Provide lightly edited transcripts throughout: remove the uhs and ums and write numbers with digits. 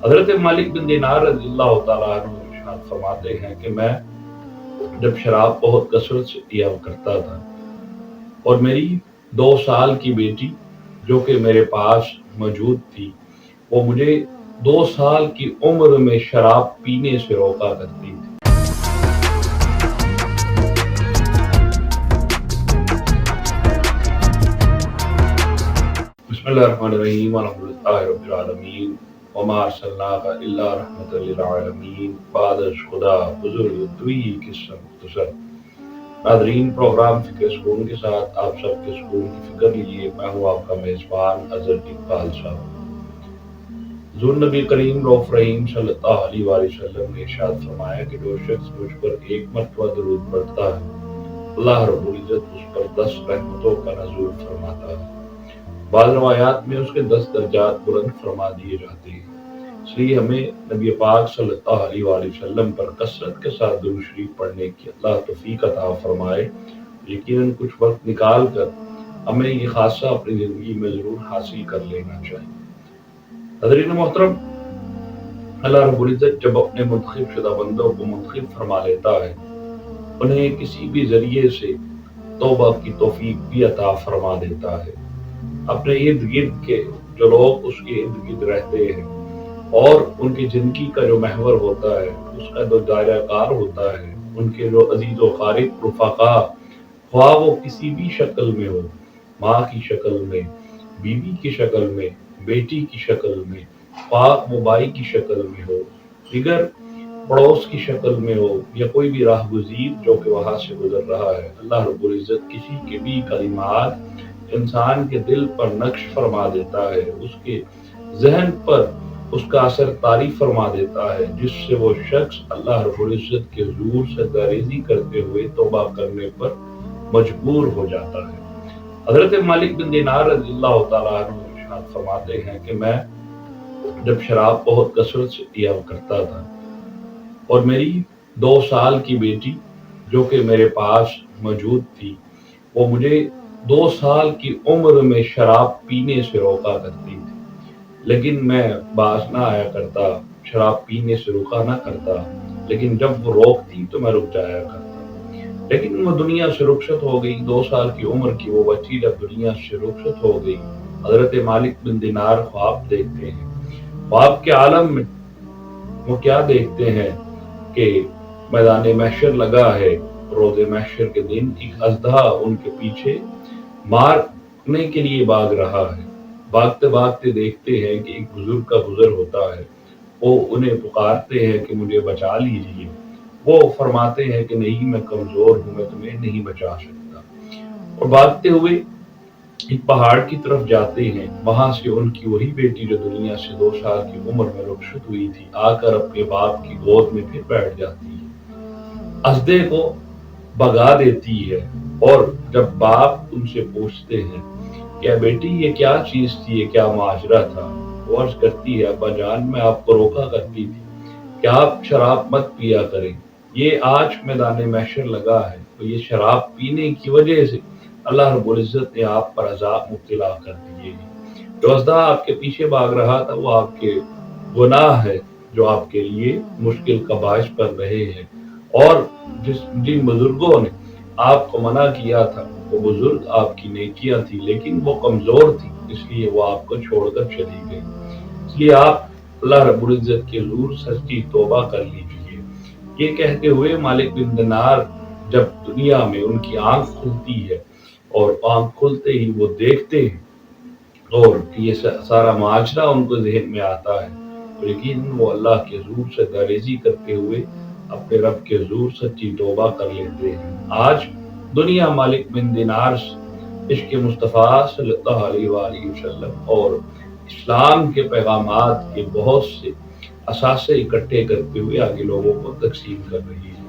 حضرت مالک بن دینار رضی اللہ تعالیٰ عنہ ارشاد فرماتے ہیں کہ میں جب شراب بہت کثرت سے پیا کرتا تھا اور میری 2 سال کی بیٹی جو کہ میرے پاس موجود تھی وہ مجھے 2 سال کی عمر میں شراب پینے سے روکا کرتی تھی۔ بسم اللہ الرحمن الرحیم الحمدللہ رب العالمین وما ارسلناک الا رحمۃ للعالمین۔ بعد از خدا بزرگ دوئی قصہ مختصر۔ ناظرین، پروگرام فکر سکون کے ساتھ آپ سب کے سکون کی فکر لیجیے۔ میں ہوں آپ کا میزبان اظہر اقبال صاحب۔ حضور نبی کریم رؤوف رحیم صلی اللہ علیہ وآلہ وسلم نے ارشاد فرمایا کہ جو شخص مجھ پر ایک مرتبہ درود پڑھتا ہے اللہ رب العزت اس پر 10 رحمتوں کا نزول فرماتا ہے۔ بعض روایات میں اس کے 10 درجات بلند فرما دیے جاتے ہیں۔ اس لیے ہمیں نبی پاک صلی اللہ علیہ وآلہ وسلم پر کثرت کے ساتھ درود شریف پڑھنے کی اللہ توفیق عطا فرمائے۔ یقیناً کچھ وقت نکال کر ہمیں یہ خاصہ اپنی زندگی میں ضرور حاصل کر لینا چاہیے۔ حضرین محترم، اللہ رب العزت جب اپنے منتخب شدہ بندوں کو منتخب فرما لیتا ہے انہیں کسی بھی ذریعے سے توبہ کی توفیق بھی عطا فرما دیتا ہے۔ اپنے ارد گرد کے جو لوگ اس کے ارد گرد رہتے ہیں اور ان کی زندگی کا جو محور ہوتا ہے، اس کا جو دائرہ کار ہوتا ہے، ان کے جو عزیز و قارب رفقا، خواہ وہ کسی بھی شکل میں ہو، ماں کی شکل میں، بیوی کی شکل میں، بیٹی کی شکل میں، خواہ وہ بھائی کی شکل میں ہو، دیگر پڑوس کی شکل میں ہو، یا کوئی بھی راہ گزیر جو کہ وہاں سے گزر رہا ہے، اللہ رب العزت کسی کے بھی کلمات انسان کے دل پر نقش فرما دیتا ہے، اس کے ذہن پر اس کا اثر طاری فرما دیتا ہے، جس سے وہ شخص اللہ رب العزت کے حضور سے درگزر کرتے ہوئے توبہ کرنے پر مجبور ہو جاتا ہے۔ حضرت مالک بن دینار رضی اللہ تعالیٰ عنہ ارشاد فرماتے ہیں کہ میں جب شراب بہت کثرت سے پیا کرتا تھا اور میری 2 سال کی بیٹی جو کہ میرے پاس موجود تھی وہ مجھے 2 سال کی عمر میں شراب پینے سے روکا کرتی تھی، لیکن میں باز نہ آیا کرتا، شراب پینے سے رکا نہ کرتا، لیکن جب وہ روکتی تو میں رک جایا کرتا۔ لیکن وہ دنیا سے رخصت ہو گئی، 2 سال کی عمر کی وہ بچی جب دنیا سے رخصت ہو گئی، حضرت مالک بن دینار خواب دیکھتے ہیں۔ خواب کے عالم میں وہ کیا دیکھتے ہیں کہ میدان محشر لگا ہے، روز محشر کے دن ایک اژدہا ان کے پیچھے مارنے کے لیے بھاگ رہا ہے۔ بھاگتے بھاگتے دیکھتے ہیں کہ ایک بزرگ کا گزر ہوتا ہے، وہ انہیں پکارتے ہیں کہ مجھے بچا لیجیے۔ وہ فرماتے ہیں کہ نہیں، میں کمزور ہوں، میں تمہیں نہیں بچا سکتا، اور بھاگتے ہوئے ایک پہاڑ کی طرف جاتے ہیں۔ وہاں سے ان کی وہی بیٹی جو دنیا سے 2 سال کی عمر میں رخصت ہوئی تھی آ کر اپنے باپ کی گود میں پھر بیٹھ جاتی ہے، اژدھے کو بھگا دیتی ہے، اور جب باپ ان سے پوچھتے ہیں کیا بیٹی یہ کیا چیز تھی، یہ کیا معاجرہ تھا، وہ عرض کرتی ہے ابا جان میں آپ کو روکا کرتی تھی کہ آپ شراب مت پیا کریں، یہ آج میدان محشر لگا ہے تو یہ شراب پینے کی وجہ سے اللہ رب العزت نے آپ پر عذاب مبتلا کر دیے ہیں۔ جو اژدہا آپ کے پیچھے بھاگ رہا تھا وہ آپ کے گناہ ہے جو آپ کے لیے مشکل کا باعث بن رہے ہیں، اور جن بزرگوں نے آپ کو منع کیا تھا وہ بزرگ آپ کی نیکیاں تھی، لیکن وہ کمزور تھی، اس لیے وہ آپ کو چھوڑ کر چلی گئی۔ اس لیے آپ اللہ رب العزت کے حضور سچی توبہ کر لیجیے۔ یہ کہتے ہوئے مالک بن دینار جب دنیا میں ان کی آنکھ کھلتی ہے اور آنکھ کھلتے ہی وہ دیکھتے ہیں اور یہ سارا معاشرہ ان کو ذہن میں آتا ہے، تو یقیناً وہ اللہ کے حضور سے درگزر کرتے ہوئے اپنے رب کے حضور سچی توبہ کر لیتے ہیں۔ آج دنیا مالک بن دینار عشق مصطفیٰ صلی اللہ علیہ وآلہ وسلم اور اسلام کے پیغامات کے بہت سے اثاثے اکٹھے کرتے ہوئے آگے لوگوں کو تقسیم کر رہی ہے۔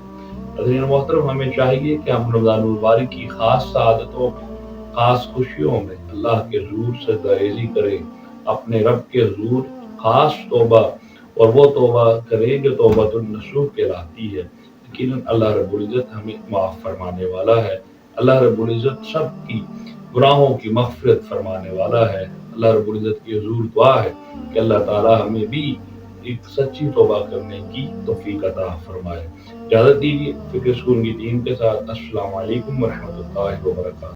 حضرین محترم، ہمیں چاہیے کہ ہم رمضان المبارک کی خاص سعادتوں میں، خاص خوشیوں میں اللہ کے حضور سے درگزر کریں، اپنے رب کے حضور خاص توبہ، اور وہ توبہ کریں جو توبۃ النصوح کہلاتی ہے۔ یقیناً اللہ رب العزت ہمیں معاف فرمانے والا ہے، اللہ رب العزت سب کی گناہوں کی مغفرت فرمانے والا ہے۔ اللہ رب العزت کی حضور دعا ہے کہ اللہ تعالی ہمیں بھی ایک سچی توبہ کرنے کی توفیق عطا فرمائے۔ اجازت دیجیے، فکر سکون کی ٹیم کے ساتھ السلام علیکم ورحمۃ اللہ وبرکاتہ۔